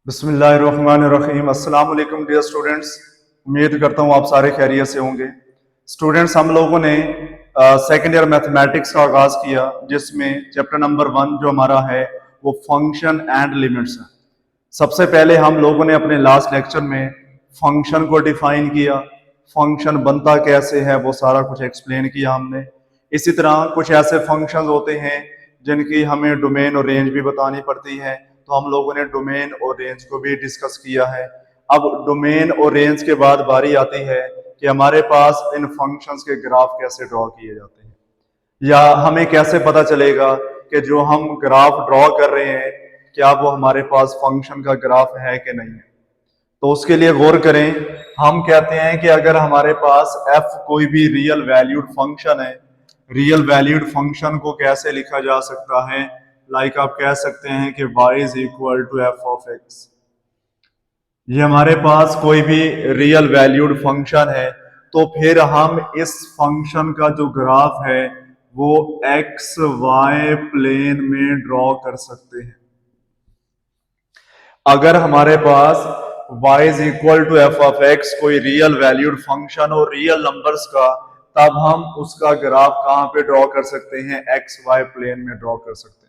बिस्मिल्लाहिर्रहमानिर्रहीम। अस्सलाम वालेकुम डियर स्टूडेंट्स। उम्मीद करता हूँ आप सारे खैरियत से होंगे। स्टूडेंट्स, हम लोगों ने सेकेंड ईयर मैथमेटिक्स का आगाज किया, जिसमें चैप्टर नंबर 1 जो हमारा है वो फंक्शन एंड लिमिट्स है। सबसे पहले हम लोगों ने अपने लास्ट लेक्चर में फंक्शन को डिफाइन किया, फंक्शन बनता कैसे है वो सारा कुछ एक्सप्लेन किया हमने। इसी तरह कुछ ऐसे फंक्शंस होते हैं जिनकी हमें डोमेन और रेंज भी बतानी पड़ती है, तो हम लोगों ने डोमेन और रेंज को भी डिस्कस किया है। अब डोमेन और रेंज के बाद बारी आती है कि हमारे पास इन फंक्शंस के ग्राफ कैसे ड्रॉ किए जाते हैं, या हमें कैसे पता चलेगा कि जो हम ग्राफ ड्रॉ कर रहे हैं क्या वो हमारे पास फंक्शन का ग्राफ है कि नहीं है। तो उसके लिए गौर करें। हम कहते हैं कि अगर हमारे पास f कोई भी रियल वैल्यूड फंक्शन है, रियल वैल्यूड फंक्शन को कैसे लिखा जा सकता है, लाइक आप कह सकते हैं कि y is equal to F of x. ये हमारे पास कोई भी रियल वैल्यूड फंक्शन है, तो फिर हम इस फंक्शन का जो ग्राफ है वो एक्स वाई प्लेन में ड्रॉ कर सकते हैं। अगर हमारे पास y is equal to F of X कोई रियल वैल्यूड फंक्शन और रियल नंबर्स का, तब हम उसका ग्राफ कहां पे ड्रॉ कर सकते हैं, एक्स वाई प्लेन में ड्रॉ कर सकते हैं।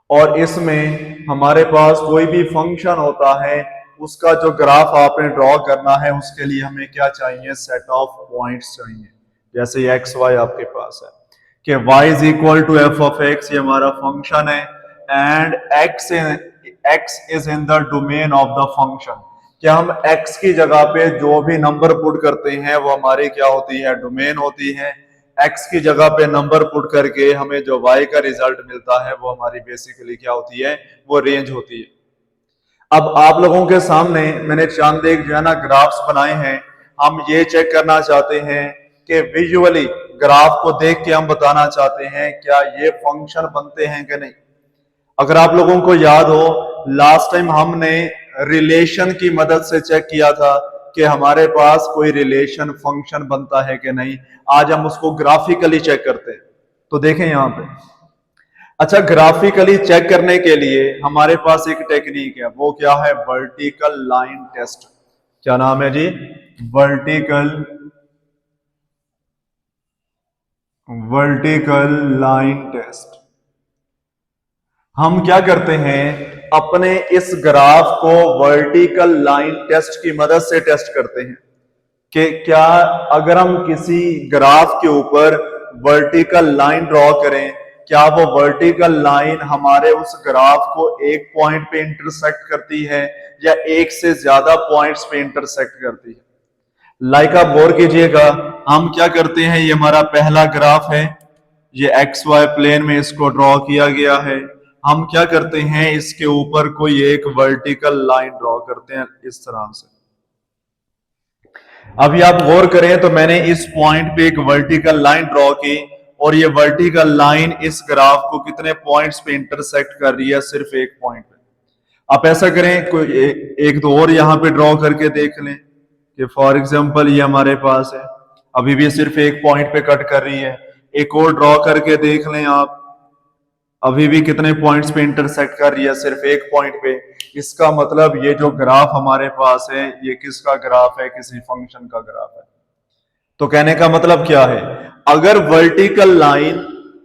और इसमें हमारे पास कोई भी फंक्शन होता है, उसका जो ग्राफ आपने ड्रॉ करना है उसके लिए हमें क्या चाहिए, सेट ऑफ पॉइंट्स चाहिए। जैसे एक्स वाई आपके पास है कि y is equal to F of x, ये हमारा फंक्शन है, and x is in the domain of the function. क्या हम x की जगह पे जो भी नंबर पुट करते हैं वो हमारी क्या होती है, डोमेन होती है। x की जगह पे नंबर पुट करके हमें जो y का रिजल्ट मिलता है वो हमारी बेसिकली क्या होती है, वो रेंज होती है। अब आप लोगों के सामने मैंने चंद एक जो है ना ग्राफ्स बनाए हैं। हम ये चेक करना चाहते हैं कि विजुअली ग्राफ को देख के हम बताना चाहते हैं क्या ये फंक्शन बनते हैं कि नहीं। अगर आप लोगों को याद हो, लास्ट टाइम हमने रिलेशन की मदद से चेक किया था कि हमारे पास कोई रिलेशन फंक्शन बनता है कि नहीं। आज हम उसको ग्राफिकली चेक करते हैं। तो देखें यहां पे, अच्छा, ग्राफिकली चेक करने के लिए हमारे पास एक टेक्निक है, वो क्या है, वर्टिकल लाइन टेस्ट। क्या नाम है जी, वर्टिकल लाइन टेस्ट। हम क्या करते हैं, अपने इस ग्राफ को वर्टिकल लाइन टेस्ट की मदद से टेस्ट करते हैं कि क्या अगर हम किसी ग्राफ के ऊपर वर्टिकल लाइन ड्रॉ करें, क्या वो वर्टिकल लाइन हमारे उस ग्राफ को एक पॉइंट पे इंटरसेक्ट करती है या एक से ज्यादा पॉइंट्स पे इंटरसेक्ट करती है। लाइक आप गौर कीजिएगा, हम क्या करते हैं, ये हमारा पहला ग्राफ है, ये एक्स वाई प्लेन में इसको ड्रॉ किया गया है। हम क्या करते हैं, इसके ऊपर कोई एक वर्टिकल लाइन ड्रॉ करते हैं इस तरह से। अभी आप गौर करें तो मैंने इस पॉइंट पे एक वर्टिकल लाइन ड्रॉ की, और ये वर्टिकल लाइन इस ग्राफ को कितने पॉइंट्स पे इंटरसेक्ट कर रही है, सिर्फ एक पॉइंट पे। आप ऐसा करें, कोई एक दो और यहां पे ड्रॉ करके देख लें कि फॉर एग्जांपल ये हमारे पास है, अभी भी सिर्फ एक पॉइंट पे कट कर रही है। एक और ड्रॉ करके देख लें आप, अभी भी कितने पॉइंट्स पे इंटरसेक्ट कर रही है, सिर्फ एक पॉइंट पे। इसका मतलब ये जो ग्राफ हमारे पास है ये किसका ग्राफ है, किसी फंक्शन का ग्राफ है। तो कहने का मतलब क्या है, अगर वर्टिकल लाइन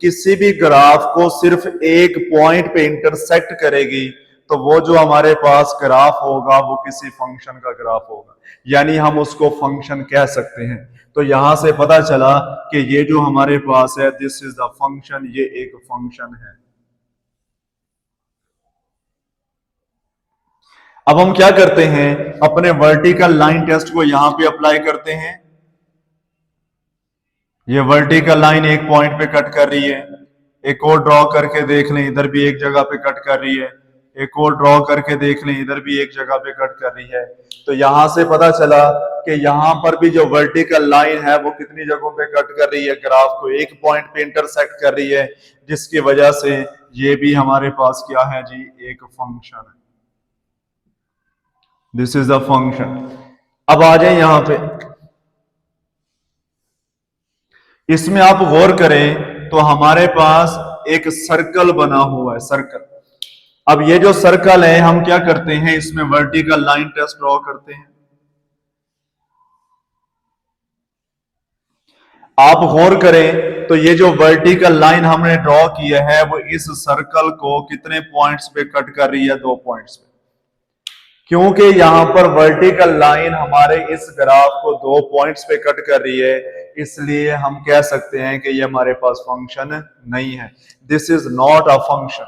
किसी भी ग्राफ को सिर्फ एक पॉइंट पे इंटरसेक्ट करेगी, तो वो जो हमारे पास ग्राफ होगा वो किसी फंक्शन का ग्राफ होगा, यानी हम उसको फंक्शन कह सकते हैं। तो यहां से पता चला कि ये जो हमारे पास है, दिस इज द फंक्शन, ये एक फंक्शन है। अब हम क्या करते हैं, अपने वर्टिकल लाइन टेस्ट को यहां पे अप्लाई करते हैं। ये वर्टिकल लाइन एक पॉइंट पे कट कर रही है, एक और ड्रॉ करके देख लें, इधर भी एक जगह पे कट कर रही है। एक और ड्रॉ करके देख लें, इधर भी एक जगह पे कट कर रही है। तो यहां से पता चला कि यहां पर भी जो वर्टिकल लाइन है वो कितनी जगहों पे कट कर रही है, ग्राफ को एक पॉइंट पे इंटरसेक्ट कर रही है, जिसकी वजह से ये भी हमारे पास क्या है जी, एक फंक्शन है। This is the function. अब आ जाए यहां पे, इसमें आप गौर करें तो हमारे पास एक सर्कल बना हुआ है, सर्कल। अब ये जो सर्कल है हम क्या करते हैं, इसमें वर्टिकल लाइन टेस्ट ड्रॉ करते हैं। आप गौर करें तो ये जो वर्टिकल लाइन हमने ड्रॉ किया है वो इस सर्कल को कितने पॉइंट्स पे कट कर रही है, 2 पॉइंट्स पे। क्योंकि यहां पर वर्टिकल लाइन हमारे इस ग्राफ को 2 पॉइंट्स पे कट कर रही है, इसलिए हम कह सकते हैं कि ये हमारे पास फंक्शन नहीं है। This is not a function.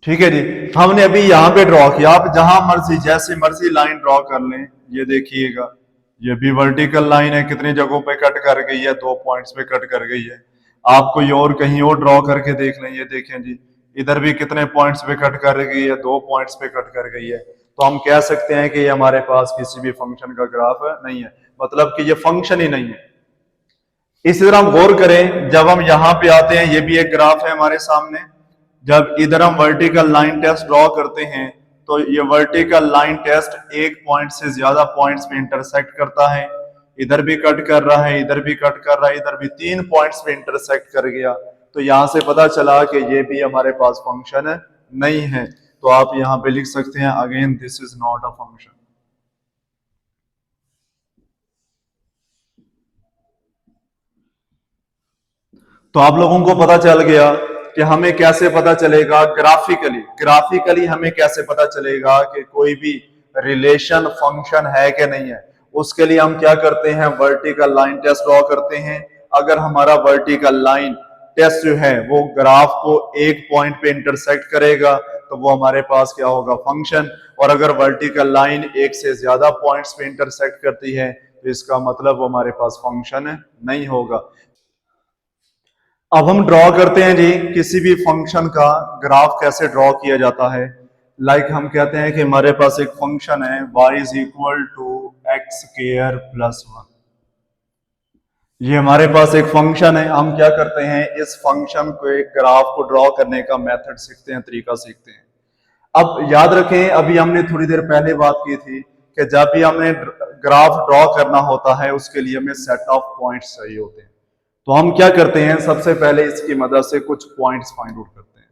ठीक है जी, हमने अभी यहां पे ड्रॉ किया, आप जहां मर्जी जैसी मर्जी लाइन ड्रॉ कर लें। ये देखिएगा, ये भी वर्टिकल लाइन है, कितनी जगहों पे कट कर गई है, 2 पॉइंट्स पे कट कर गई है। आप कोई और कहीं और ड्रॉ करके देख लें, ये देखें जी, इधर भी कितने पॉइंट्स पे कट कर गई है, 2 पॉइंट्स पे कट कर गई है। तो हम कह सकते हैं कि ये हमारे पास किसी भी फंक्शन का ग्राफ नहीं है, मतलब कि ये फंक्शन ही नहीं है। इसी तरह हम गौर करें, जब हम यहां पे आते हैं, ये भी एक ग्राफ है हमारे सामने। जब इधर हम वर्टिकल लाइन टेस्ट ड्रॉ करते हैं तो ये वर्टिकल लाइन टेस्ट एक पॉइंट से ज्यादा पॉइंट्स पे इंटरसेक्ट करता है। इधर भी कट कर रहा है, इधर भी कट कर रहा है, इधर भी 3 पॉइंट्स पे इंटरसेक्ट कर गया। तो यहां से पता चला कि ये भी हमारे पास फंक्शन नहीं है। तो आप यहां पे लिख सकते हैं, again this is not a function. तो आप लोगों को पता चल गया कि हमें कैसे पता चलेगा ग्राफिकली, ग्राफिकली हमें कैसे पता चलेगा कि कोई भी रिलेशन फंक्शन है कि नहीं है। उसके लिए हम क्या करते हैं, वर्टिकल लाइन टेस्ट ड्रॉ करते हैं। अगर हमारा वर्टिकल लाइन टेस्ट जो है वो ग्राफ को एक पॉइंट पे इंटरसेक्ट करेगा तो वो हमारे पास क्या होगा, फंक्शन। और अगर वर्टिकल लाइन एक से ज्यादा पॉइंट्स पे इंटरसेक्ट करती है तो इसका मतलब वो हमारे पास फंक्शन नहीं होगा। अब हम ड्रॉ करते हैं जी, किसी भी फंक्शन का ग्राफ कैसे ड्रॉ किया जाता है। लाइक हम कहते हैं कि हमारे पास एक फंक्शन है y is equal to x square plus 1। ये हमारे पास एक फंक्शन है। हम क्या करते हैं, इस फंक्शन को एक ग्राफ को ड्रॉ करने का मेथड सीखते हैं, तरीका सीखते हैं। अब याद रखें, अभी हमने थोड़ी देर पहले बात की थी कि जब भी हमने ग्राफ ड्रॉ करना होता है उसके लिए हमें सेट ऑफ पॉइंट्स चाहिए होते हैं। तो हम क्या करते हैं, सबसे पहले इसकी मदद से कुछ पॉइंट्स फाइंड आउट करते हैं।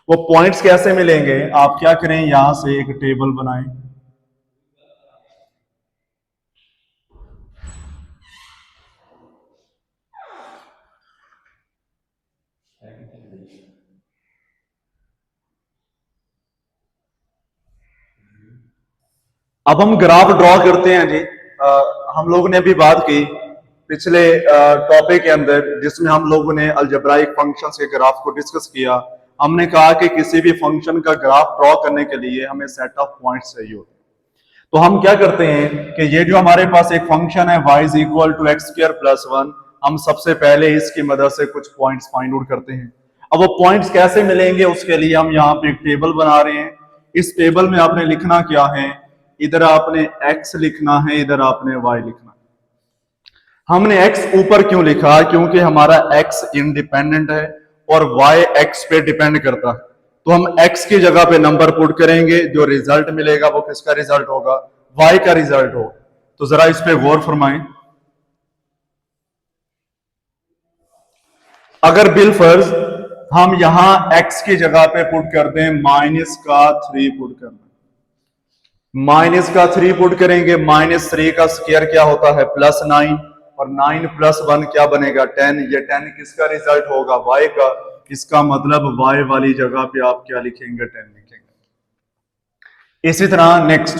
वो पॉइंट्स कैसे मिलेंगे, आप क्या करें, यहां से एक टेबल बनाएं। अब हम ग्राफ ड्रॉ करते हैं जी। हम लोगों ने अभी बात की पिछले टॉपिक के अंदर, जिसमें हम लोगों ने अलजेब्राइक फंक्शंस के ग्राफ को डिस्कस किया। हमने कहा कि किसी भी फंक्शन का ग्राफ ड्रॉ करने के लिए हमें सेट ऑफ पॉइंट्स चाहिए होते हैं। तो हम क्या करते हैं कि ये जो हमारे पास एक फंक्शन है y is equal to x square plus 1, हम सबसे पहले इसकी मदद से कुछ पॉइंट्स फाइंड आउट करते हैं। अब वो पॉइंट्स कैसे मिलेंगे, उसके लिए हम यहाँ पे एक टेबल बना रहे हैं। इस टेबल में आपने लिखना क्या है, इधर आपने x लिखना है, इधर आपने y लिखना है। हमने x ऊपर क्यों लिखा, क्योंकि हमारा x इंडिपेंडेंट है और y x पे डिपेंड करता है। तो हम x की जगह पे नंबर पुट करेंगे, जो रिजल्ट मिलेगा वो किसका रिजल्ट होगा, y का रिजल्ट होगा। तो जरा इस पे गौर फरमाएं। अगर बिलफर्ज हम यहां x की जगह पे पुट कर दें -3 पुट करना, -3 पुट करेंगे, -3 का स्क्वायर क्या होता है, +9, और 9 + 1 क्या बनेगा, 10। ये 10 किसका रिजल्ट होगा, y का। इसका मतलब y वाली जगह पे आप क्या लिखेंगे, 10 लिखेंगे। इसी तरह नेक्स्ट,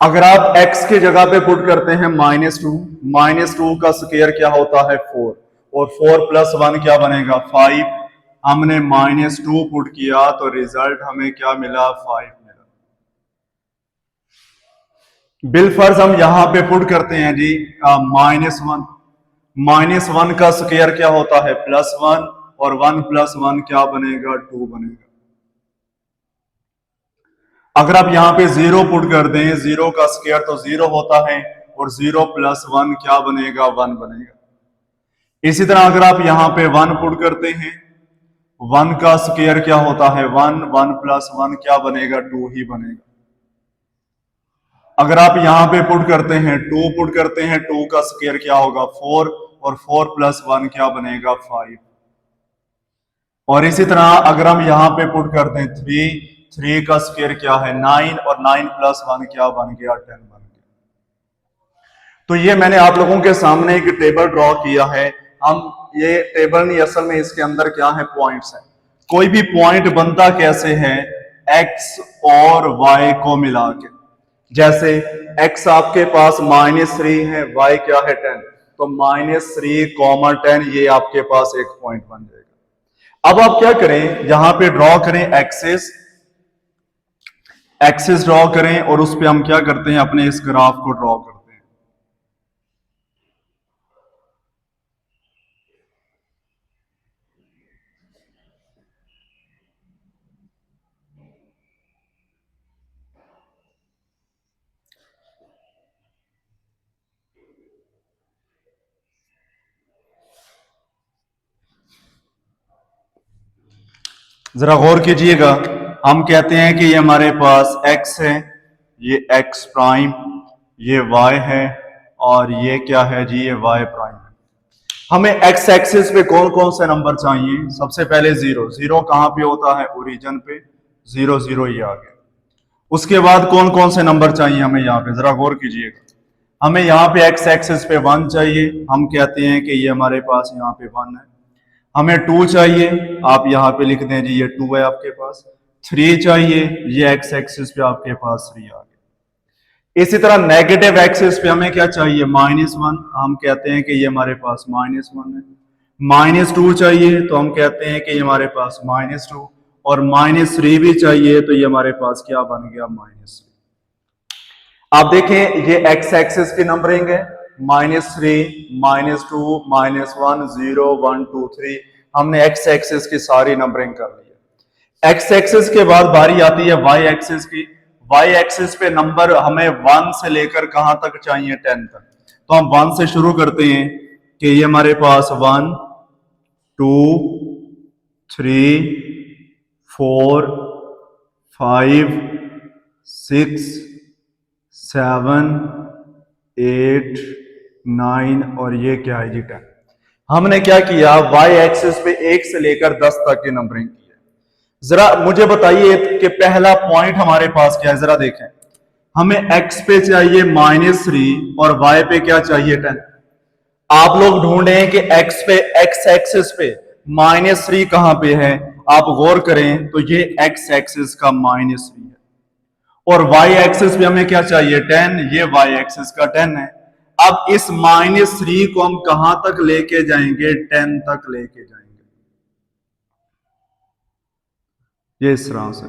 अगर आप x की जगह पे पुट करते हैं -2 का स्क्वायर क्या होता है, 4, और 4 + 1 क्या बनेगा, 5। हमने -2 पुट किया तो रिजल्ट हमें क्या मिला, 5 मिला। बिलफर्ज हम यहां पे पुट करते हैं जी -1 का स्क्वायर क्या होता है, +1, और 1 + 1 क्या बनेगा, 2 बनेगा। अगर आप यहां पे 0 पुट कर दें, 0 का स्क्वायर तो 0 होता है, और 0 + 1 क्या बनेगा, 1 बनेगा। इसी तरह अगर आप यहां पे 1 पुट करते हैं, 1 का स्क्वायर क्या होता है, 1 + 1 क्या बनेगा, 2 ही बनेगा। अगर आप यहां पे पुट करते हैं 2 पुट करते हैं, 2 का स्क्वायर क्या होगा 4, और 4 प्लस 1 क्या बनेगा 5। और इसी तरह अगर हम यहां पे पुट करते हैं 3, 3 का स्क्वायर क्या है 9, और 9 प्लस 1 क्या बन गया 10 बन गया। तो ये मैंने आप लोगों के सामने एक टेबल ड्रॉ किया है। हम ये टेबल नहीं, असल में इसके अंदर क्या है पॉइंट्स है। कोई भी पॉइंट बनता कैसे है x और y को मिला के। जैसे x आपके पास -3 है, y क्या है 10, तो -3, 10 ये आपके पास एक पॉइंट बन जाएगा। अब आप क्या करें, यहां पे ड्रॉ करें एक्सिस, एक्सिस ड्रॉ करें और उस पे हम क्या करते हैं अपने इस ग्राफ को ड्रॉ करते हैं। जरा गौर कीजिएगा, हम कहते हैं कि ये हमारे पास x है, ये x प्राइम, ये y है, और ये क्या है जी, ये y प्राइम है। हमें x एक्सिस पे कौन कौन से नंबर चाहिए, सबसे पहले 0, 0 कहां पे होता है ओरिजिन पे, 0 0 ये आ गया। उसके बाद कौन कौन से नंबर चाहिए हमें यहाँ पे, जरा गौर कीजिएगा। हमें यहाँ पे x एक्सिस पे 1 चाहिए, हम कहते हैं कि ये हमारे पास यहाँ पे 1 है। हमें 2 चाहिए, आप यहां पे लिख दें जी ये 2 है आपके पास। 3 चाहिए, ये एक्स एक्सिस पे आपके पास 3 आ गया। इसी तरह नेगेटिव एक्सिस पे हमें क्या चाहिए -1, हम कहते हैं कि ये हमारे पास -1 है। -2 चाहिए तो हम कहते हैं कि ये हमारे पास -2, और -3 भी चाहिए तो ये हमारे पास क्या बन गया -3। आप देखें ये एक्स एक्सिस की नंबरिंग है, -3, -2, -1, 0, 1, 2, 3। हमने एक्स एक्सिस की सारी नंबरिंग कर ली है। एक्स एक्सिस के बाद बारी आती है वाई एक्सिस की। वाई एक्सिस पे नंबर हमें 1 से लेकर कहां तक चाहिए 10 तक। तो हम 1 से शुरू करते हैं कि ये हमारे पास 1, 2, 3, 4, 5, 6, 7, 8, 9, और ये क्या है जी 10। हमने क्या किया, y एक्सिस पे 1 से लेकर 10 तक की नंबरिंग की है। जरा मुझे बताइए कि पहला पॉइंट हमारे पास क्या है, जरा देखें। हमें x पे चाहिए -3 और y पे क्या चाहिए 10। आप लोग ढूंढें कि x पे, x एक्सिस पे -3 कहां पे है। आप गौर करें तो ये x एक्सिस का -3 है, और y एक्सिस पे हमें क्या चाहिए 10, ये y एक्सिस का 10 है। अब इस -3 को हम कहां तक लेके जाएंगे, 10 तक लेके जाएंगे, ये इस तरह से।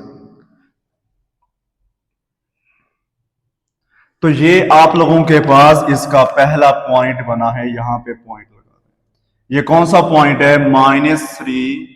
तो ये आप लोगों के पास इसका पहला पॉइंट बना है, यहां पे पॉइंट लगा दें। ये कौन सा पॉइंट है, -3,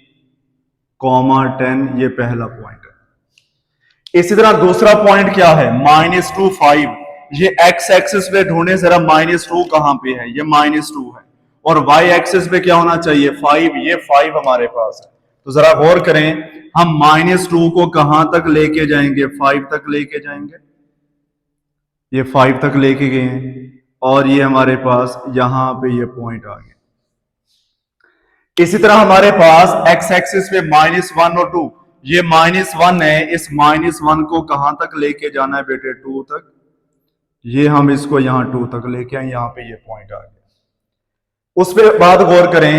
10, ये पहला पॉइंट है। इसी तरह दूसरा पॉइंट क्या है, -2, 5। ये x एक्सिस पे ढूंढे जरा, -2 कहां पे है, ये -2 है, और y एक्सिस पे क्या होना चाहिए 5, ये 5 हमारे पास है। तो जरा गौर करें, हम -2 को कहां तक लेके जाएंगे, 5 तक लेके जाएंगे, ये 5 तक लेके गए हैं, और ये हमारे पास यहां पे ये पॉइंट आ गया। इसी तरह हमारे पास x एक्सिस पे -1 और 2, ये -1 है, इस -1 को कहां तक लेके जाना है बेटे, 2 तक। ये हम इसको यहां 2 तक लेके आए, यहां पे ये पॉइंट आ गया। उस पे बाद गौर करें,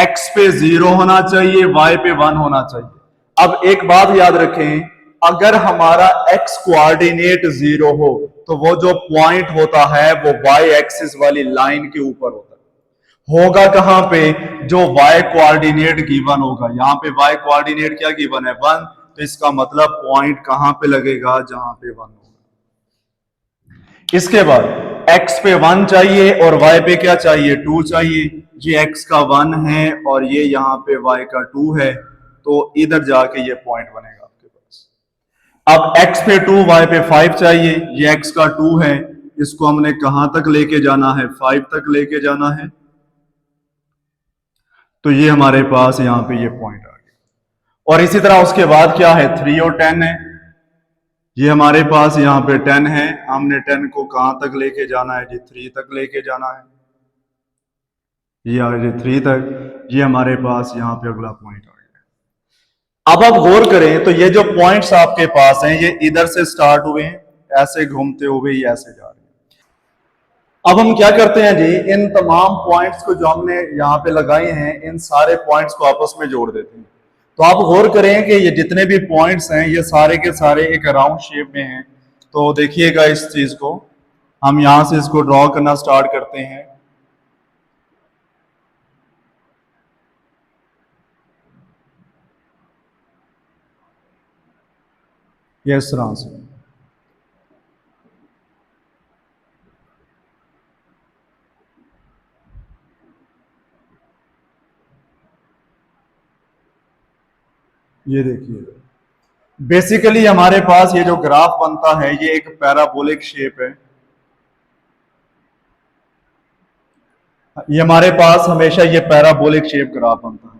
x पे 0 होना चाहिए, y पे 1 होना चाहिए। अब एक बात याद रखें, अगर हमारा x कोऑर्डिनेट 0 हो तो वो जो पॉइंट होता है वो y एक्सिस वाली लाइन के ऊपर होता है। होगा कहां पे, जो y कोऑर्डिनेट गिवन होगा, यहां पे y कोऑर्डिनेट क्या गिवन है 1, तो इसका मतलब पॉइंट कहां पे लगेगा, जहां पे 1 होगा। इसके बाद x पे 1 चाहिए और y पे क्या चाहिए 2 चाहिए। ये x का 1 है और ये यहां पे y का 2 है, तो इधर जाके ये पॉइंट बनेगा आपके पास। अब x पे 2, y पे 5 चाहिए, ये x का 2 है, इसको हमने कहां तक लेके जाना है, 5 तक लेके जाना है, तो ये हमारे पास यहां पे ये पॉइंट आ गया। और इसी तरह उसके बाद क्या है, 3 और 10 है, ये हमारे पास यहाँ पे 10 है, हमने 10 को कहाँ तक लेके जाना है जी, 3 तक लेके जाना है। ये आ गया 3 तक, ये हमारे पास यहाँ पे अगला पॉइंट आ गया। अब आप गौर करें तो ये जो पॉइंट्स आपके पास हैं ये इधर से स्टार्ट हुए हैं, ऐसे घूमते हुए ये ऐसे जा रहे हैं। अब हम क्या करते हैं जी, इन तमाम पॉइंट्स को जो हमने यहाँ पे लगाए हैं इन सारे पॉइंट्स को आपस में जोड़ देते हैं। तो आप गौर करें कि ये जितने भी पॉइंट्स हैं ये सारे के सारे एक राउंड शेप में हैं। तो देखिएगा इस चीज को, हम यहां से इसको ड्रॉ करना स्टार्ट करते हैं। ये इस तरह से, ये देखिए बेसिकली हमारे पास ये जो ग्राफ बनता है ये एक पैराबोलिक शेप है। ये हमारे पास हमेशा ये पैराबोलिक शेप ग्राफ बनता है।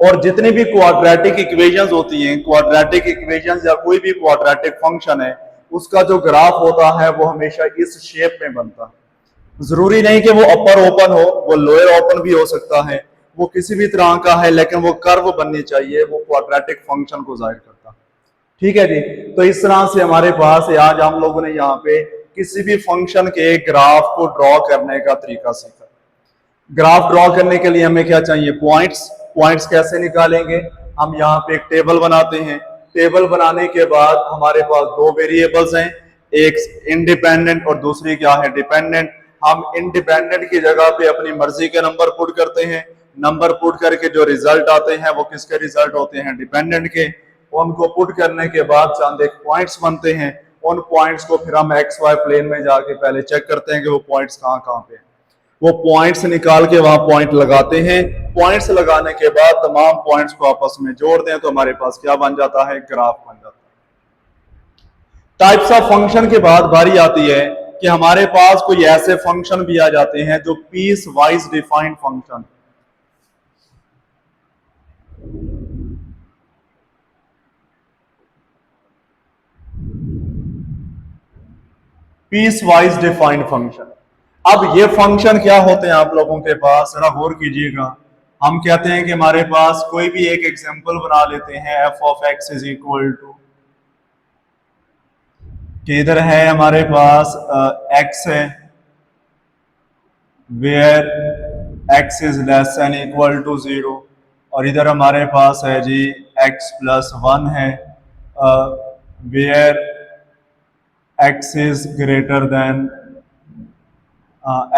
और जितनी भी क्वाड्रेटिक इक्वेशंस होती हैं, क्वाड्रेटिक इक्वेशंस या कोई भी क्वाड्रेटिक फंक्शन है, उसका जो ग्राफ होता है वो हमेशा इस शेप में बनता है। जरूरी नहीं कि वो अपर ओपन हो, वो लोअर ओपन भी हो सकता है, वो किसी भी तरह का है, लेकिन वो कर्व बननी चाहिए, वो क्वाड्रेटिक फंक्शन को जाहिर करता है। ठीक है जी। तो इस तरह से हमारे पास आज हम लोगों ने यहाँ पे किसी भी फंक्शन के ग्राफ को ड्रॉ करने का तरीका सीखा। ग्राफ ड्रॉ करने के लिए हमें क्या चाहिए, पॉइंट्स। पॉइंट्स कैसे निकालेंगे, हम यहाँ पे एक टेबल बनाते हैं। टेबल बनाने के बाद हमारे पास दो वेरिएबल्स हैं, एक इंडिपेंडेंट और दूसरी क्या है, डिपेंडेंट। हम इंडिपेंडेंट की जगह पे अपनी मर्जी के नंबर पुट करते हैं। नंबर पुट करके जो रिजल्ट आते हैं वो किसके रिजल्ट होते हैं, डिपेंडेंट के। उनको पुट करने के बाद चंद एक पॉइंट्स बनते हैं। उन पॉइंट्स को फिर हम एक्स वाई प्लेन में जाके पहले चेक करते हैं कि वो पॉइंट्स कहाँ कहाँ पे हैं। वो पॉइंट्स निकाल के वहां पॉइंट लगाते हैं। पॉइंट्स लगाने के बाद तमाम पॉइंट्स को आपस में जोड़ दें तो हमारे पास क्या बन जाता है, ग्राफ बन जाता है। टाइप्स ऑफ फंक्शन के बाद बारी आती है कि हमारे पास कोई ऐसे फंक्शन भी आ जाते हैं जो piecewise defined function. Piecewise defined function. अब ये फंक्शन क्या होते हैं आप लोगों के पास, जरा गौर कीजिएगा। हम कहते हैं कि हमारे पास कोई भी एक एग्जांपल बना लेते हैं, f of x is equal to, कि इधर है हमारे पास एक्स है where x is less than equal to 0, और इधर हमारे पास है जी एक्स प्लस 1 है where x is greater than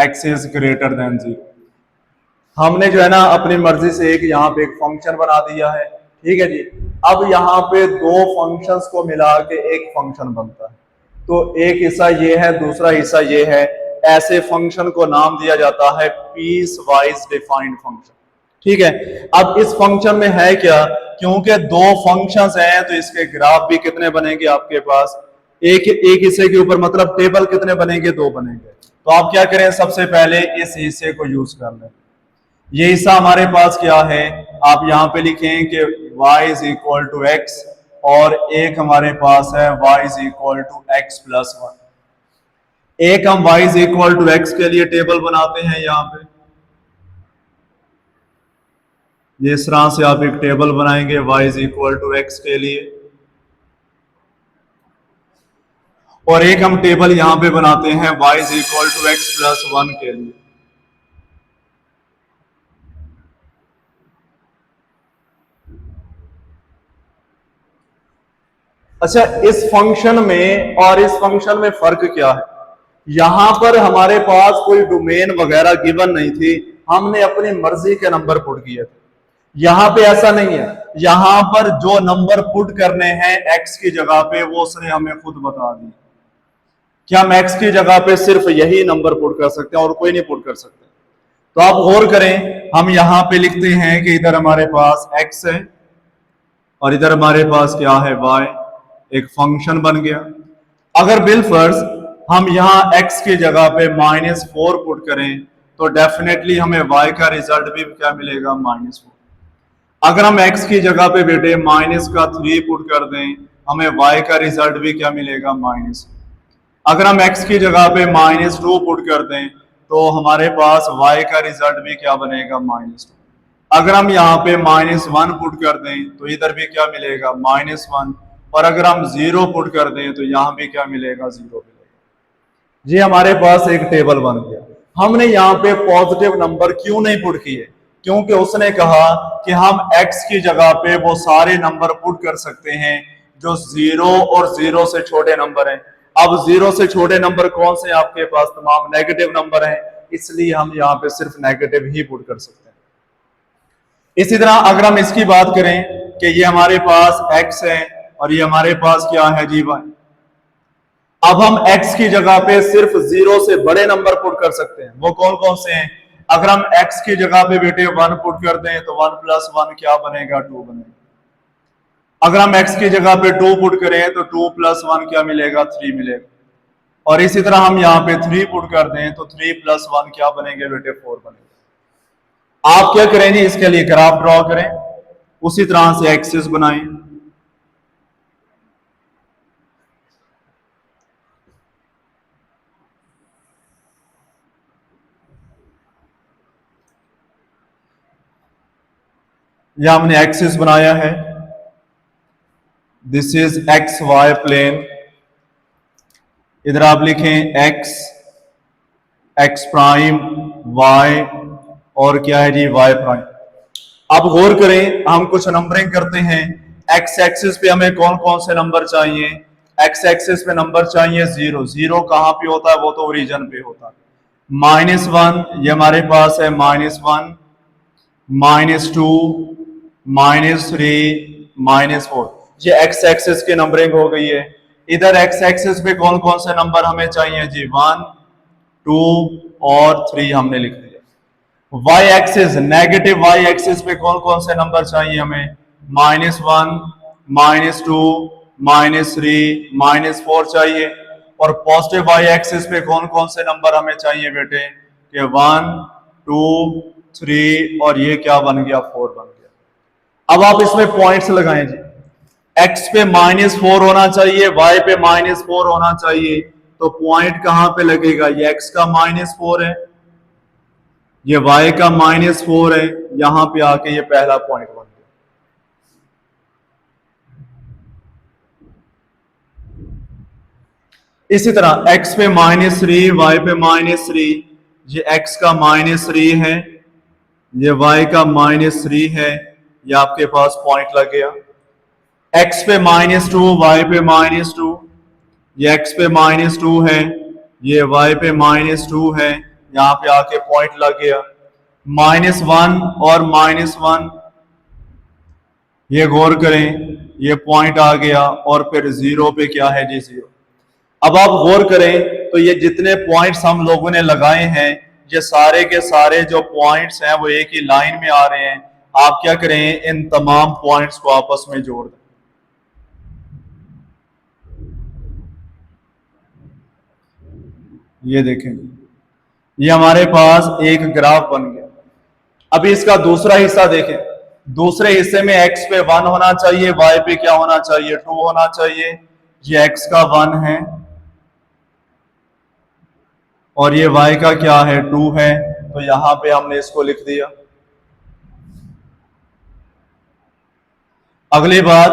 x is greater than 0। हमने जो है ना अपनी मर्जी से एक यहाँ पे एक फंक्शन बना दिया है। ठीक है जी। अब यहाँ पे दो फंक्शंस को मिला के एक फंक्शन बनता है। तो एक हिस्सा ये है, दूसरा हिस्सा ये है। ऐसे फंक्शन को नाम दिया जाता है पीस वाइज डिफाइंड फंक्शन। ठीक है। अब इस फंक्शन में है क्या, क्योंकि दो फंक्शंस हैं तो इसके ग्राफ भी कितने बनेंगे आपके पास, एक हिस्से के ऊपर, मतलब टेबल कितने बनेंगे, दो बनेंगे। तो आप क्या करें, सबसे पहले इस हिस्से को यूज कर लें। ये हिस्सा हमारे पास क्या है, आप यहां पे लिखें कि y is equal to x, और एक हमारे पास है y is equal to x plus 1। एक हम y is equal to x के लिए टेबल बनाते हैं यहाँ पे, ये इस तरह से आप एक टेबल बनाएंगे y is equal to x के लिए, और एक हम टेबल यहां पे बनाते हैं y is equal to x plus 1 के लिए। अच्छा, इस फंक्शन में और इस फंक्शन में फर्क क्या है, यहां पर हमारे पास कोई डोमेन वगैरह गिवन नहीं थी, हमने अपनी मर्जी के नंबर पुट किए थे। यहां पे ऐसा नहीं है, यहां पर जो नंबर पुट करने हैं एक्स की जगह पे वो उसने हमें खुद बता दी कि हम एक्स की जगह पे सिर्फ यही नंबर पुट कर सकते हैं और कोई नहीं पुट कर सकते। तो आप गौर करें, हम यहां पे लिखते हैं कि इधर हमारे पास एक्स है और इधर हमारे पास क्या है, वाई, एक फंक्शन बन गया। अगर बिलफर्ज हम यहाँ x की जगह पे -4 पुट करें तो डेफिनेटली हमें y का रिजल्ट भी क्या मिलेगा, -4। अगर हम x की जगह पे बेटे -3 पुट कर दें हमें y का रिजल्ट भी क्या मिलेगा, माइनस। अगर हम x की जगह पे -2 पुट कर दें तो हमारे पास y का रिजल्ट भी क्या बनेगा, -2। अगर हम यहाँ पे -1 पुट कर दें तो इधर भी क्या मिलेगा, -1। और अगर हम 0 पुट कर दें तो यहाँ भी क्या मिलेगा, 0 मिलेगा। जी हमारे पास एक टेबल बन गया। हमने यहाँ पे पॉजिटिव नंबर क्यों नहीं पुट किए, क्योंकि उसने कहा कि हम x की जगह पे वो सारे नंबर पुट कर सकते हैं जो 0 और 0 से छोटे नंबर हैं। अब 0 से छोटे नंबर कौन से आपके पास, तमाम नेगेटिव नंबर हैं, इसलिए हम यहाँ पे सिर्फ नेगेटिव ही पुट कर सकते हैं। इसी तरह अगर हम इसकी बात करें कि ये हमारे पास x है और ये हमारे पास क्या है जी, y। अब हम x की जगह पे सिर्फ 0 से बड़े नंबर पुट कर सकते हैं। वो कौन कौन से हैं? अगर हम x की जगह पे बेटे 1 पुट कर दें तो 1 + 1 क्या बनेगा, 2 बनेगा। अगर हम x की जगह पे 2 पुट करें तो 2 + 1 क्या मिलेगा, 3 मिलेगा। और इसी तरह हम यहाँ पे 3 पुट कर दें तो 3 + 1 क्या बनेंगे बेटे, 4 बनेगा। आप क्या करें जी, इसके लिए ग्राफ ड्रॉ करें, उसी तरह से एक्सिस बनाएं। यह हमने एक्सिस बनाया है, this is x Y plane. इधर आप लिखें एक्स, एक्स प्राइम, वाई और क्या है जी, वाई प्राइम। अब गौर करें, हम कुछ नंबरिंग करते हैं। एक्स एक्सिस पे हमें कौन कौन से नंबर चाहिए, एक्स एक्सिस पे नंबर चाहिए 0। 0 कहां पे होता है, वो तो ओरिजिन पे होता है। -1 ये हमारे पास है, -1, -2, -3, -4। ये एक्स एक्सिस की नंबरिंग हो गई है। इधर एक्स एक्सिस पे कौन कौन से नंबर हमें चाहिए जी, 1, 2 और 3 हमने लिख दिया। Y axis, negative y axis पे कौन कौन से नंबर चाहिए हमें, -1, -2, -3, -4 चाहिए। और पॉजिटिव वाई एक्सिस पे कौन कौन से नंबर हमें चाहिए बेटे, कि 1, 2, 3 और ये क्या बन गया, 4 बन गया। अब आप इसमें पॉइंट्स लगाएं जी। x पे -4 होना चाहिए, y पे -4 होना चाहिए, तो पॉइंट कहां पे लगेगा, ये x का -4 है, ये y का -4 है, यहां पे आके ये पहला पॉइंट बन गया। इसी तरह x पे -3, y पे -3, ये x का -3 है, ये y का -3 है, ये आपके पास पॉइंट लग गया। x पे -2, y पे -2, ये x पे -2 है, ये y पे -2 है, यहां पे आके पॉइंट लग गया। -1 और -1, ये गौर करें, ये पॉइंट आ गया। और फिर 0 पे क्या है जी, 0। अब आप गौर करें तो ये जितने पॉइंट्स हम लोगों ने लगाए हैं, ये सारे के सारे जो पॉइंट्स हैं वो एक ही लाइन में आ रहे हैं। आप क्या करें, इन तमाम पॉइंट्स को आपस में जोड़ दें। ये देखें, ये हमारे पास एक ग्राफ बन गया। अभी इसका दूसरा हिस्सा देखें। दूसरे हिस्से में x पे 1 होना चाहिए, y पे क्या होना चाहिए, 2 होना चाहिए। ये x का 1 है और ये y का क्या है, 2 है, तो यहां पे हमने इसको लिख दिया। अगली बात,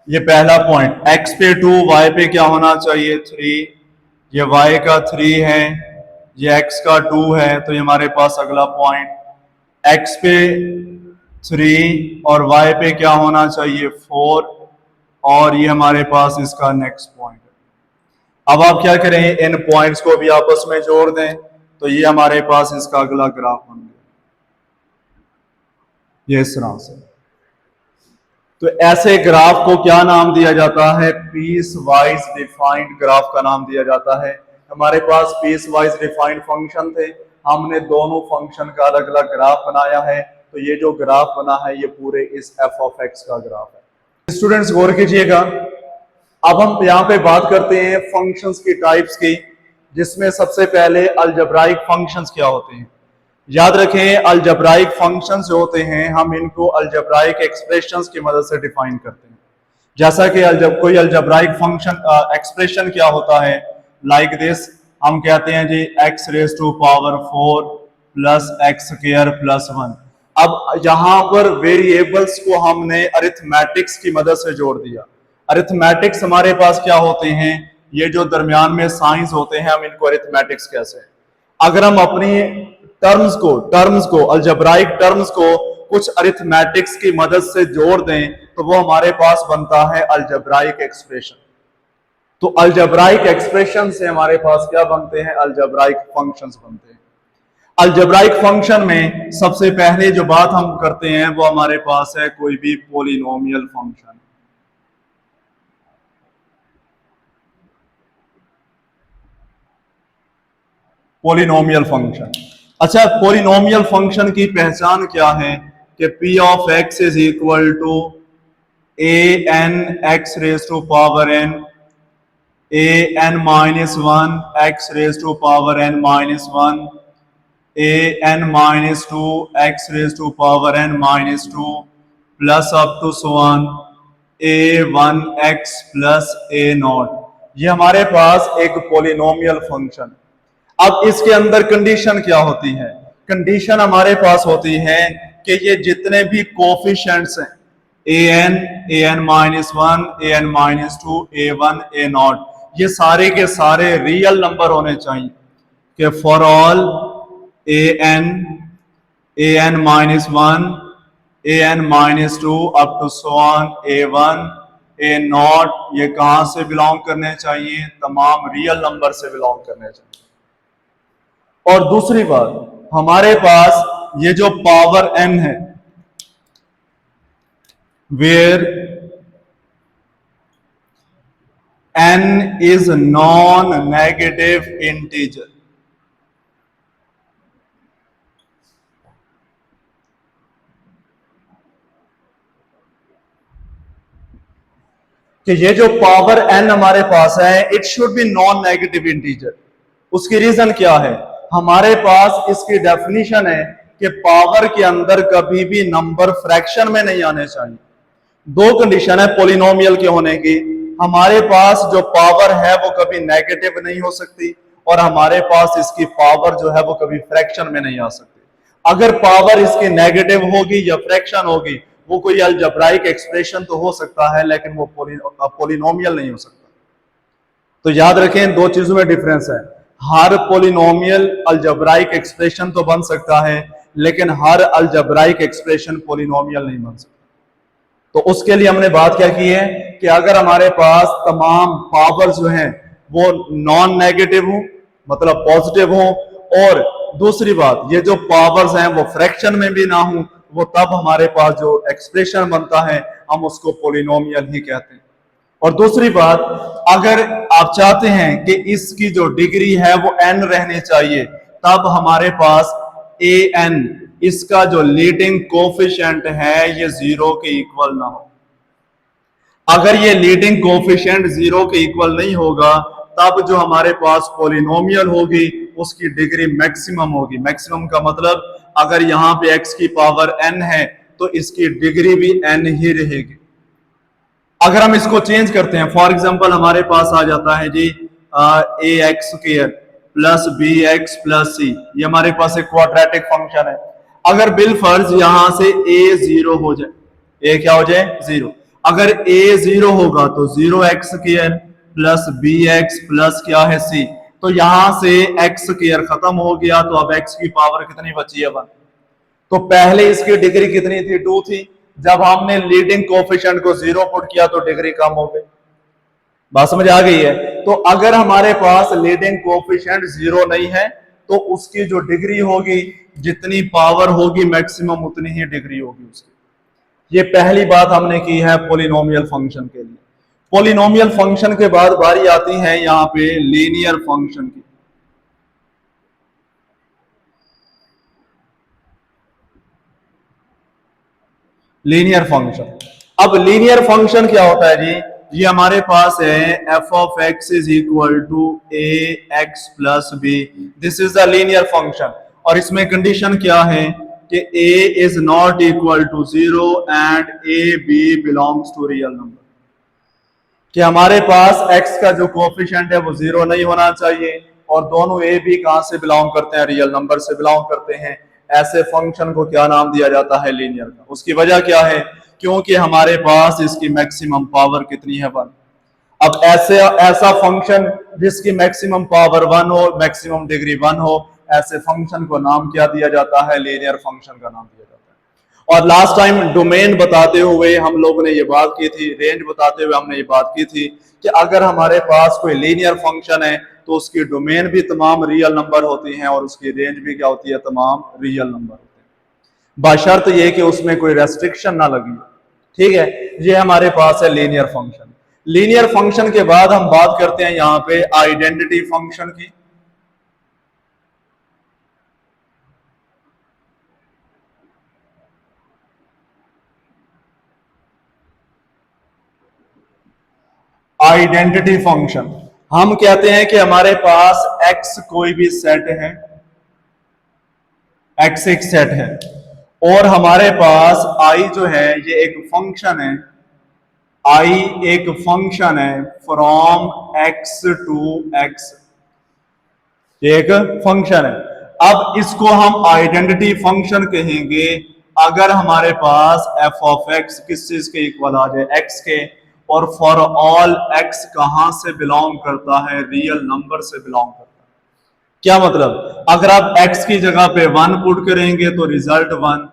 ये पहला पॉइंट x पे 2, y पे क्या होना चाहिए, 3। ये y का 3 है, ये x का 2 है, तो ये हमारे पास अगला पॉइंट x पे 3 और y पे क्या होना चाहिए, 4। और ये हमारे पास इसका नेक्स्ट पॉइंट है। अब आप क्या करें, इन पॉइंट्स को भी आपस में जोड़ दें, तो ये हमारे पास इसका अगला ग्राफ बन गया, ये इस तरह से। तो ऐसे ग्राफ को क्या नाम दिया जाता है, पीस वाइज डिफाइंड ग्राफ का नाम दिया जाता है। हमारे पास पीस वाइज डिफाइंड फंक्शन थे, हमने दोनों फंक्शन का अलग अलग ग्राफ बनाया है। तो ये जो ग्राफ बना है ये पूरे इस एफ ऑफ एक्स का ग्राफ है। स्टूडेंट्स गौर कीजिएगा, अब हम यहाँ पे बात करते हैं फंक्शंस की टाइप्स की, जिसमें सबसे पहले अलजेब्राइक फंक्शंस क्या होते हैं। याद रखें, अलजेब्राइक फंक्शंस जो होते हैं हम इनको अलजेब्राइक एक्सप्रेशंस की मदद से डिफाइन करते हैं। जैसा कि कोई अलजब्राइक फंक्शन एक्सप्रेशन क्या होता है, लाइक दिस, हम कहते हैं जी x raise to power 4 plus x square plus 1। अब यहां पर वेरिएबल्स को हमने अरिथमेटिक्स की मदद से जोड़ दिया। अरिथमेटिक्स हमारे पास क्या होते हैं, ये जो दरमियान में साइंस होते हैं, हम इनको अरिथमेटिक्स कैसे, अगर हम अपनी टर्म्स को अलजब्राइक टर्म्स को कुछ अरिथमेटिक्स की मदद से जोड़ दें तो वो हमारे पास बनता है अलजब्राइक एक्सप्रेशन। तो अलजब्राइक एक्सप्रेशन से हमारे पास क्या बनते हैं, अलजब्राइक फंक्शंस बनते हैं। अलजब्राइक फंक्शन में सबसे पहले जो बात हम करते हैं वो हमारे पास है कोई भी पोलिनोमियल फंक्शन। पोलिनोमियल फंक्शन, अच्छा, पोलिनोमियल फंक्शन की पहचान क्या है कि p of x is equal to a n x raise to power n, a n minus 1 x raise to power n minus 1, a n minus 2 x raise to power n minus 2 plus up to so on a 1 x plus a naught. ये हमारे पास एक polynomial function. अब इसके अंदर condition क्या होती है, condition हमारे पास होती है कि ये जितने भी कोफिशिएंट्स हैं a n minus 1, a n minus 2, a 1, a naught, ये सारे के सारे रियल नंबर होने चाहिए कि for all a n minus 1, a n minus 2 up to so on a 1, a naught, ये कहां से बिलोंग करने चाहिए, तमाम रियल नंबर से बिलोंग करने चाहिए। और दूसरी बात, हमारे पास ये जो पावर n है, where n is non negative integer, कि ये जो पावर n हमारे पास है it should be non negative integer. उसकी रीजन क्या है, हमारे पास इसकी डेफिनेशन है कि पावर के अंदर कभी भी नंबर फ्रैक्शन में नहीं आने चाहिए। दो कंडीशन है पोलिनोमियल के होने की, हमारे पास जो पावर है वो कभी नेगेटिव नहीं हो सकती और हमारे पास इसकी पावर जो है वो कभी फ्रैक्शन में नहीं आ सकती। अगर पावर इसकी नेगेटिव होगी या फ्रैक्शन होगी, वो कोई अलजब्राइक एक्सप्रेशन तो हो सकता है लेकिन वो पोलिनोमियल नहीं हो सकता। तो याद रखें दो चीजों में डिफरेंस है, हर पोलिनोमियल अलजब्राइक एक्सप्रेशन तो बन सकता है लेकिन हर अलजब्राइक एक्सप्रेशन पोलिनोमियल नहीं बन सकता। तो उसके लिए हमने बात क्या की है कि अगर हमारे पास तमाम पावर जो हैं वो नॉन नेगेटिव हो, मतलब पॉजिटिव हो, और दूसरी बात ये जो पावर्स हैं वो फ्रैक्शन में भी ना हो, वो तब हमारे पास जो एक्सप्रेशन बनता है हम उसको पोलिनोमियल ही कहते हैं। और दूसरी बात, अगर आप चाहते हैं कि इसकी जो डिग्री है वो n रहनी चाहिए, तब हमारे पास an, इसका जो लीडिंग कोफिशिएंट है ये 0 के इक्वल ना हो। अगर ये लीडिंग कोफिशिएंट 0 के इक्वल नहीं होगा तब जो हमारे पास पोलिनोमियल होगी उसकी डिग्री मैक्सिमम होगी। मैक्सिमम का मतलब अगर यहां पे x की पावर n है तो इसकी डिग्री भी n ही रहेगी। अगर हम इसको चेंज करते हैं, फॉर एग्जांपल हमारे पास आ जाता है जी ax square plus bx plus c, ये हमारे पास एक क्वाड्रेटिक फंक्शन है। अगर बिलफर्ज यहां से a 0 हो जाए, a क्या हो जाए 0, अगर a 0 होगा तो 0x square plus bx plus क्या है c, तो यहां से x स्क्वायर खत्म हो गया तो अब x की पावर कितनी बची है 1। तो पहले इसकी डिग्री कितनी थी 2 थी, जब हमने लीडिंग कोफिशिएंट को 0 पुट किया तो डिग्री कम हो गई। बात समझ आ गई है। तो अगर हमारे पास लीडिंग कोफिशिएंट 0 नहीं है तो उसकी जो डिग्री होगी, जितनी पावर होगी मैक्सिमम उतनी ही डिग्री होगी उसकी। ये पहली बात हमने की है पोलिनोमियल फंक्शन के लिए। पोलिनोमियल फंक्शन के बाद बारी आती है यहां पे लीनियर फंक्शन की। लीनियर फंक्शन, अब लीनियर फंक्शन क्या होता है जी, ये हमारे पास है f of x is equal to ax plus b, this is the linear function. और इसमें कंडीशन क्या है कि a is not equal to 0 and a b belongs to real number. कि हमारे पास x का जो कोफिशिएंट है वो 0 नहीं होना चाहिए और दोनों ए बी कहां से बिलोंग करते हैं, रियल नंबर से बिलोंग करते हैं। ऐसे फंक्शन को क्या नाम दिया जाता है, लीनियर का। उसकी वजह क्या है, क्योंकि हमारे पास इसकी मैक्सिमम पावर कितनी है, 1। अब ऐसा फंक्शन जिसकी मैक्सिमम पावर 1 हो, मैक्सिमम डिग्री 1 हो, ऐसे फंक्शन को नाम क्या दिया जाता है, लीनियर फंक्शन का नाम दिया जाता है। और लास्ट टाइम डोमेन बताते हुए हम लोगों ने ये बात की थी, रेंज बताते हुए हमने ये बात की थी कि अगर हमारे पास कोई लीनियर फंक्शन है तो उसकी डोमेन भी तमाम रियल नंबर होती हैं और उसकी रेंज भी क्या होती है, तमाम रियल नंबर होते हैं, बशर्त ये कि उसमें कोई रेस्ट्रिक्शन ना लगी। ठीक है, ये हमारे पास है लीनियर फंक्शन। लीनियर फंक्शन के बाद हम बात करते हैं यहां पे आइडेंटिटी फंक्शन की। आइडेंटिटी फंक्शन, हम कहते हैं कि हमारे पास x कोई भी सेट है, x एक सेट है और हमारे पास i जो है ये एक फंक्शन है, i एक फंक्शन है फ्रॉम x टू x, ये एक फंक्शन है। अब इसको हम आइडेंटिटी फंक्शन कहेंगे अगर हमारे पास f ऑफ x किस चीज के इक्वल आ जाए, x के, और फॉर ऑल x कहां से बिलोंग करता है, रियल नंबर से बिलोंग करता है। क्या मतलब, अगर आप x की जगह पे 1 पुट करेंगे तो रिजल्ट 1,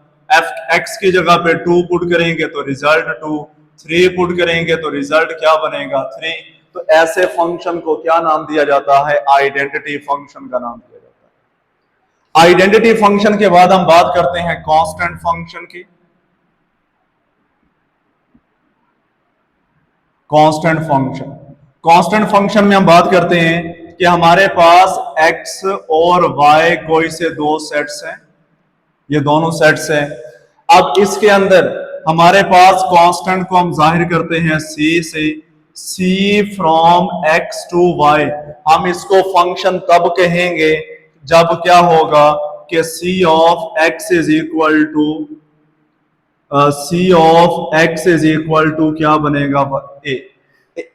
x की जगह पे 2 पुट करेंगे तो रिजल्ट 2, 3 पुट करेंगे तो रिजल्ट क्या बनेगा, 3। तो ऐसे फंक्शन को क्या नाम दिया जाता है, आइडेंटिटी फंक्शन का नाम दिया जाता है। आइडेंटिटी फंक्शन के बाद हम बात करते हैं कांस्टेंट फंक्शन की। कांस्टेंट फंक्शन, कांस्टेंट फंक्शन में हम बात करते हैं कि हमारे पास x और y कोई से दो सेट्स हैं, ये दोनों सेट्स हैं। अब इसके अंदर हमारे पास कांस्टेंट को हम जाहिर करते हैं c से, c from x to y। हम इसको फंक्शन तब कहेंगे जब क्या होगा कि c of x is equal to क्या बनेगा, a।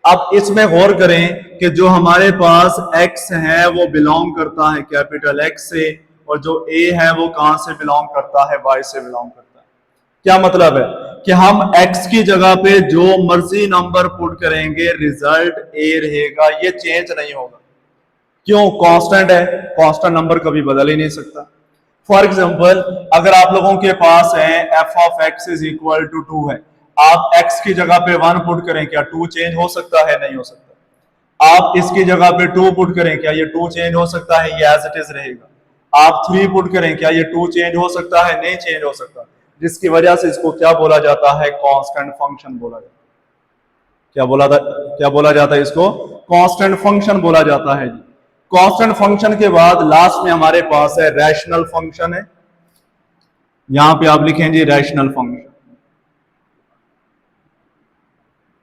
अब इसमें गौर करें कि जो हमारे पास x है वो बिलोंग करता है कैपिटल X से और जो a है वो कहां से बिलोंग करता है, y से बिलोंग करता है। क्या मतलब है कि हम x की जगह पे जो मर्जी नंबर पुट करेंगे रिजल्ट a रहेगा, ये चेंज नहीं होगा। क्यों, कांस्टेंट है, कांस्टेंट नंबर कभी बदल ही नहीं सकता। फॉर एग्जाम्पल अगर आप लोगों के पास है f of x is equal to 2 है, आप x की जगह पे 1 पुट करें, क्या 2 चेंज हो सकता है, नहीं हो सकता। आप इसकी जगह पे 2 पुट करें, क्या ये 2 चेंज हो सकता है, ये एज इट इज रहेगा। आप 3 पुट करें, क्या ये 2 चेंज हो सकता है, नहीं चेंज हो सकता। जिसकी वजह से इसको क्या बोला जाता है, कांस्टेंट फंक्शन बोला जाता है। क्या बोला जाता है इसको, कांस्टेंट फंक्शन बोला जाता है जी। कांस्टेंट फंक्शन के बाद लास्ट में हमारे पास है रैशनल फंक्शन है, यहां पे आप लिखेंगे रैशनल फंक्शन।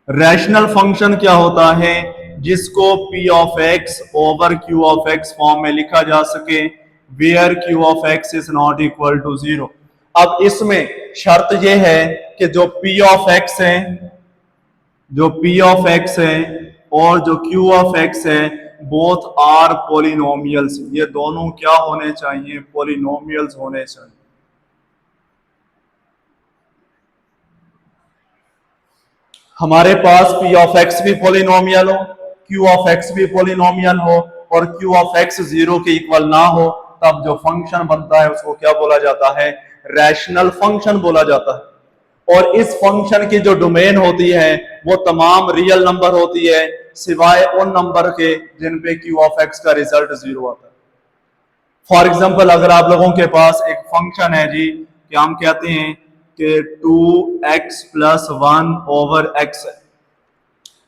रैशनल फंक्शन क्या होता है, जिसको p of x over q of x form में लिखा जा सके, where q of x is not equal to 0। अब इसमें शर्त यह है कि जो p ऑफ x है, जो p ऑफ x है और जो q ऑफ x है, बोथ आर पॉलिनोमियल्स। ये दोनों क्या होने चाहिए, पॉलिनोमियल्स होने चाहिए। हमारे पास p ऑफ x भी पॉलिनोमियल हो, q ऑफ x भी पॉलिनोमियल हो और q ऑफ x 0 के इक्वल ना हो, तब जो फंक्शन बनता है उसको क्या बोला जाता है, रैशनल फंक्शन बोला जाता है। और इस फंक्शन की जो डोमेन होती है वो तमाम रियल नंबर होती है, सिवाय उन नंबर के जिन पे q ऑफ x का रिजल्ट 0 आता है। फॉर एग्जाम्पल अगर आप लोगों के पास एक फंक्शन है जी, कि हम कहते हैं कि 2x प्लस 1 ओवर x है।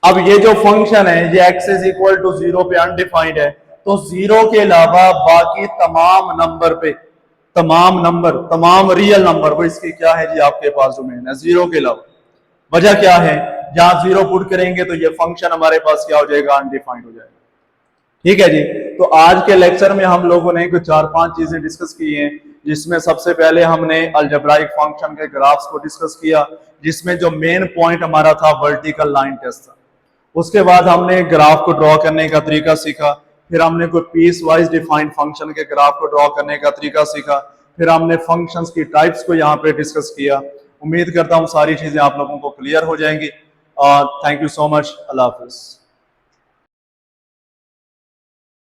अब ये जो फंक्शन है ये x इज इक्वल टू 0 पे अनडिफाइंड है, तो 0 के अलावा बाकी तमाम नंबर पे, तमाम नंबर, तमाम रियल नंबर, वो इसकी क्या है जी, आपके पास डोमेन है 0 के अलावा। वजह क्या है, जहां 0 पुट करेंगे तो ये फंक्शन हमारे पास क्या हो जाएगा, अनडिफाइंड हो जाएगा। ठीक है जी। तो आज के लेक्चर में हम लोगों ने कुछ 4-5 चीजें डिस्कस की हैं, जिसमें सबसे पहले हमने अलजेब्राइक फंक्शन के ग्राफ्स को डिस्कस किया, जिसमें जो मेन पॉइंट हमारा था वर्टिकल लाइन टेस्ट था। उसके बाद हमने ग्राफ को ड्रॉ करने का तरीका सीखा, फिर हमने कोई पीस वाइज डिफाइंड फंक्शन के ग्राफ को ड्रॉ करने का तरीका सीखा, फिर हमने फंक्शंस की टाइप्स को यहाँ पे डिस्कस किया। उम्मीद करता हूँ सारी चीजें आप लोगों को क्लियर हो जाएंगी। Thank you so much. Allah Hafiz.